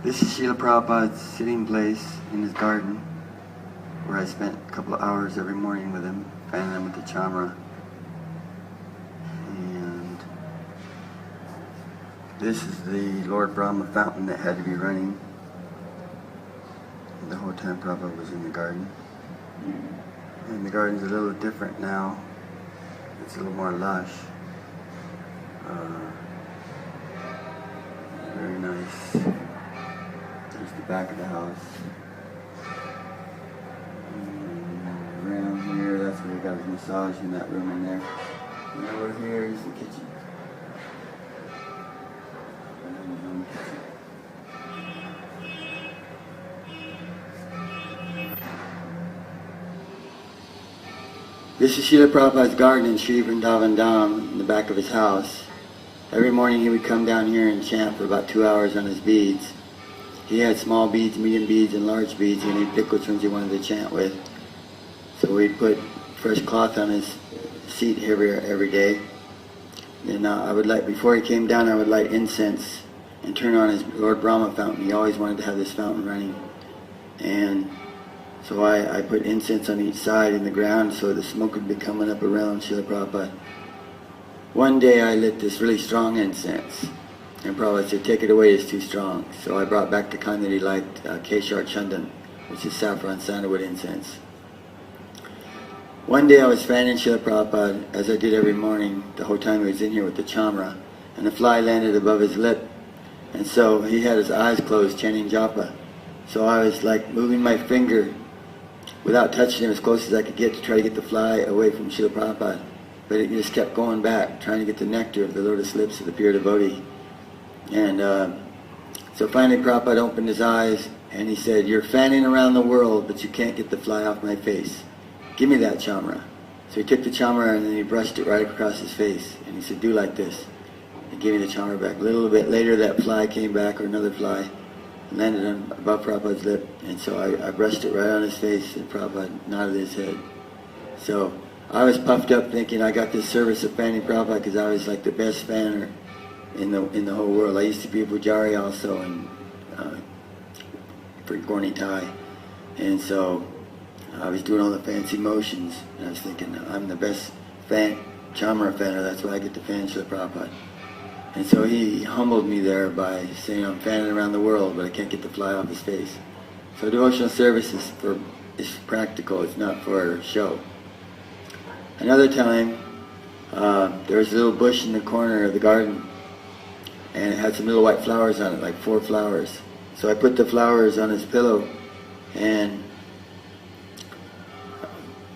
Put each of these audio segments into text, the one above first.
This is Srila Prabhupada's sitting place in his garden, where I spent a couple of hours every morning with him, fanning him with the chamra. And this is the Lord Brahma fountain that had to be running the whole time Prabhupada was in the garden. And the garden's a little different now. It's a little more lush. Very nice. There's the back of the house. And around here, that's where he got his massage, in that room in there. And over here is the kitchen. This is Srila Prabhupada's garden in Sri Vrindavane Dham, in the back of his house. Every morning he would come down here and chant for about 2 hours on his beads. He had small beads, medium beads, and large beads, and he'd pick which ones he wanted to chant with. So we'd put fresh cloth on his seat every day. Then I would light, before he came down, I would light incense and turn on his Lord Brahma fountain. He always wanted to have this fountain running. And so I put incense on each side in the ground so the smoke would be coming up around Srila Prabhupada. One day I lit this really strong incense, and Prabhupada said, "Take it away, it's too strong." So I brought back the kind that he liked, Keshar Chandan, which is saffron sandalwood incense. One day I was fanning Srila Prabhupada, as I did every morning, the whole time he was in here with the chamra, and a fly landed above his lip, and so he had his eyes closed chanting japa. So I was like moving my finger without touching him as close as I could get to try to get the fly away from Srila Prabhupada. But it just kept going back, trying to get the nectar of the lotus lips of the pure devotee. And so finally Prabhupada opened his eyes and he said, "You're fanning around the world, but you can't get the fly off my face. Give me that chamra." So he took the chamra and then he brushed it right across his face. And he said, "Do like this." He gave me the chamra back. A little bit later that fly came back, or another fly, landed on above Prabhupada's lip. And so I brushed it right on his face, and Prabhupada nodded his head. So I was puffed up thinking I got this service of fanning Prabhupada because I was like the best fanner in the whole world. I used to be a pujari also for Gorni Thai. And so I was doing all the fancy motions, and I was thinking, I'm the best chamra fanner, that's why I get to fan Srila Prabhupada. And so he humbled me there by saying I'm fanning around the world, but I can't get the fly off his face. So devotional service is practical, it's not for show. Another time, there was a little bush in the corner of the garden, and it had some little white flowers on it, like 4 flowers. So I put the flowers on his pillow, and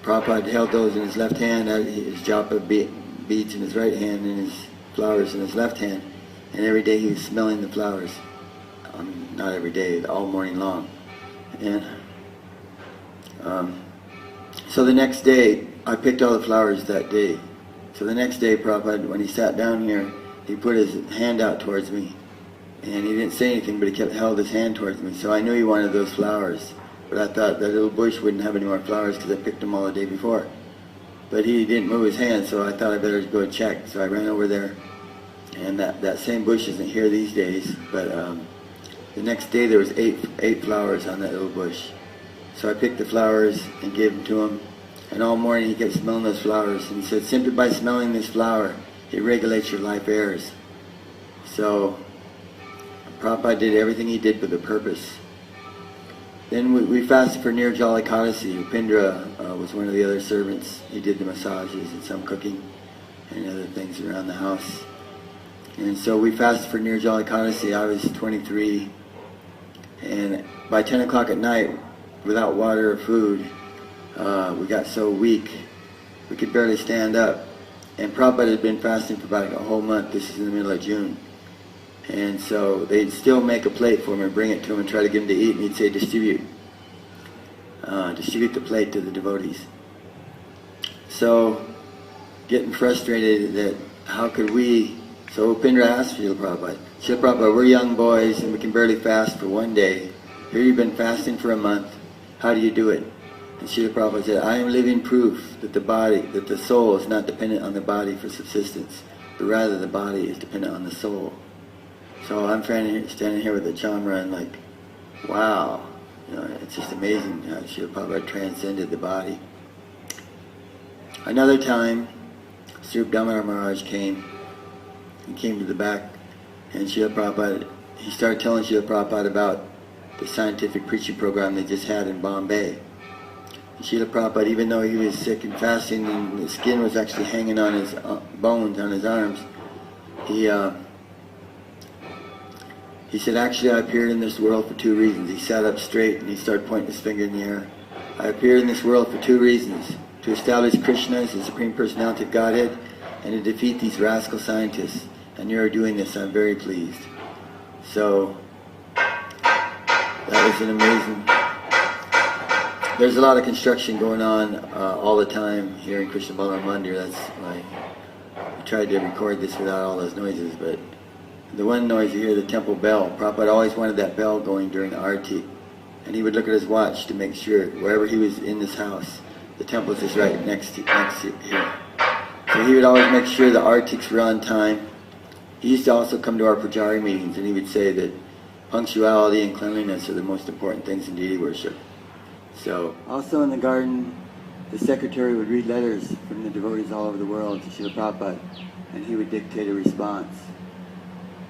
Prabhupada held those in his left hand, his japa beads in his right hand, and his flowers in his left hand. And every day he was smelling the flowers. Not every day, all morning long. And so the next day, I picked all the flowers that day. So the next day, Prabhupada, when he sat down here, he put his hand out towards me. And he didn't say anything, but he held his hand towards me. So I knew he wanted those flowers. But I thought that little bush wouldn't have any more flowers because I picked them all the day before. But he didn't move his hand, so I thought I better go and check. So I ran over there. And that same bush isn't here these days. But the next day there was eight flowers on that little bush. So I picked the flowers and gave them to him. And all morning he kept smelling those flowers. And he said, simply by smelling this flower, it regulates your life airs. So Prabhupada did everything he did with a purpose. Then we fasted for Nirjala Ekadasi. Upendra was one of the other servants. He did the massages and some cooking and other things around the house. And so we fasted for Nirjala Ekadasi. I was 23. And by 10 o'clock at night, without water or food, we got so weak we could barely stand up. And Prabhupada had been fasting for about a whole month. This is in the middle of June. And so they'd still make a plate for him and bring it to him and try to get him to eat. And he'd say, distribute the plate to the devotees. So getting frustrated that how could we... So Upendra asked Srila Prabhupada, Srila Prabhupada, we're young boys and we can barely fast for one day. Here you've been fasting for a month. How do you do it? And Srila Prabhupada said, I am living proof that the soul is not dependent on the body for subsistence, but rather the body is dependent on the soul. So I'm standing here with the Chamra and like, wow, you know, it's just amazing how Srila Prabhupada transcended the body. Another time, Sri Damodar Maharaj came. He came to the back, and Srila Prabhupada, he started telling Srila Prabhupada about the scientific preaching program they just had in Bombay. And Srila Prabhupada, even though he was sick and fasting and the skin was actually hanging on his bones, on his arms, he said, actually I appeared in this world for two reasons. He sat up straight and he started pointing his finger in the air. I appeared in this world for two reasons: to establish Krishna as the Supreme Personality of Godhead and to defeat these rascal scientists. And you're doing this, I'm very pleased. So, that was an amazing... There's a lot of construction going on all the time here in Krishna Balaram Mandir. That's why I tried to record this without all those noises, but the one noise you hear, the temple bell. Prabhupada always wanted that bell going during Arati. And he would look at his watch to make sure, wherever he was in this house, the temple is just right next to here. So he would always make sure the Artiks were on time. He used to also come to our Pujari meetings, and he would say that punctuality and cleanliness are the most important things in deity worship. So, also in the garden, the secretary would read letters from the devotees all over the world to Srila Prabhupada, and he would dictate a response.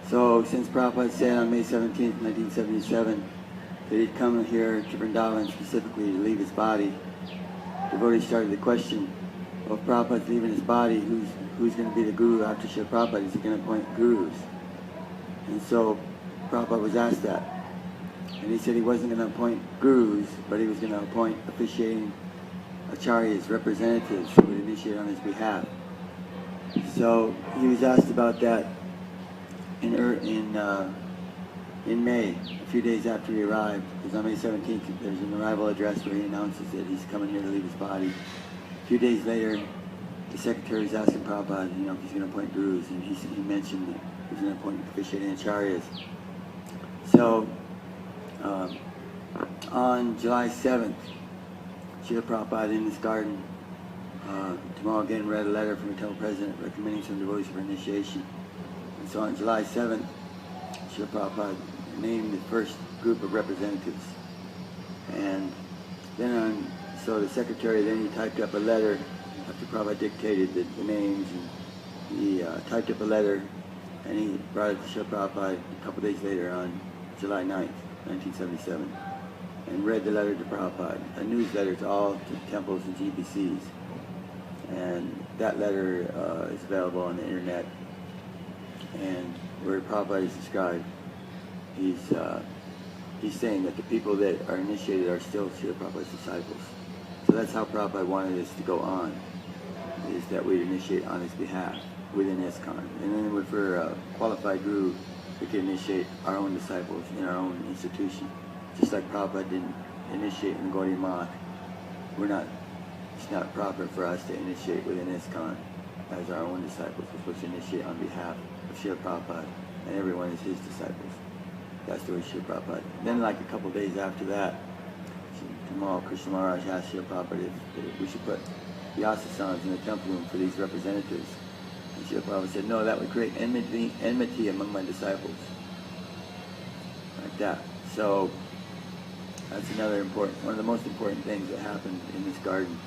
So, since Prabhupada said on May 17, 1977, that he'd come here to Vrindavan specifically to leave his body, devotees started to question, well, if Prabhupada's leaving his body, who's going to be the guru after Srila Prabhupada? Is he going to appoint gurus? And so Prabhupada was asked that. And he said he wasn't going to appoint gurus, but he was going to appoint officiating acharyas, representatives who would initiate on his behalf. So he was asked about that in May, a few days after he arrived, because on May 17th there's an arrival address where he announces that he's coming here to leave his body. A few days later, the secretary was asking Prabhupada, you know, if he's going to appoint gurus, and he mentioned that he was going to appoint officiating acharyas. So, on July 7th, Srila Prabhupada in this garden, tomorrow again read a letter from the temple president recommending some devotees for initiation. And so on July 7th, Srila Prabhupada named the first group of representatives. And then so the secretary, then he typed up a letter after Prabhupada dictated the names, and he typed up a letter and he brought it to Srila Prabhupada a couple days later on July 9th, 1977, and read the letter to Prabhupada, a newsletter to all temples and GBCs. And that letter is available on the internet, and where Prabhupada is described, he's saying that the people that are initiated are still Srila Prabhupada's disciples. So that's how Prabhupada wanted us to go on, is that we'd initiate on his behalf within ISKCON. And then for a qualified guru, we could initiate our own disciples in our own institution. Just like Prabhupada didn't initiate in Gaudiya Math, it's not proper for us to initiate within ISKCON as our own disciples. We're supposed to initiate on behalf of Srila Prabhupada, and everyone is his disciples. That's the way Srila Prabhupada. Then like a couple days after that, tomorrow Krishna Maharaj asked Srila Prabhupada if we should put Vyasasans in the temple room for these representatives. And Srila Prabhupada said, no, that would create enmity among my disciples. Like that. So that's one of the most important things that happened in this garden.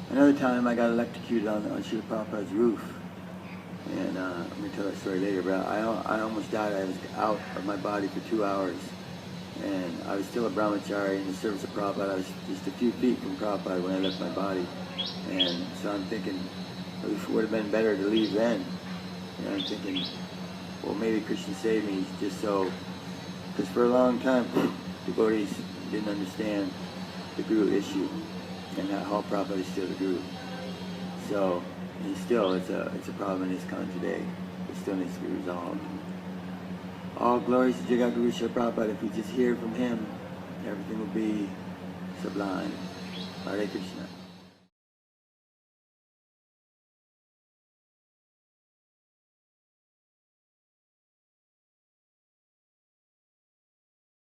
Another time I got electrocuted on Srila Prabhupada's roof. And I'm going to tell that story later, but I almost died. I was out of my body for 2 hours. And I was still a brahmachari in the service of Prabhupada. I was just a few feet from Prabhupada when I left my body. And so I'm thinking, it would have been better to leave then. And I'm thinking, well, maybe Krishna saved me just so, because for a long time, devotees didn't understand the guru issue, and how Prabhupada is still the guru. So, and still, it's a problem in ISKCON today. It still needs to be resolved. All glories to Jagat Guru Srila Prabhupada. If we just hear from him, everything will be sublime. Hare Krishna.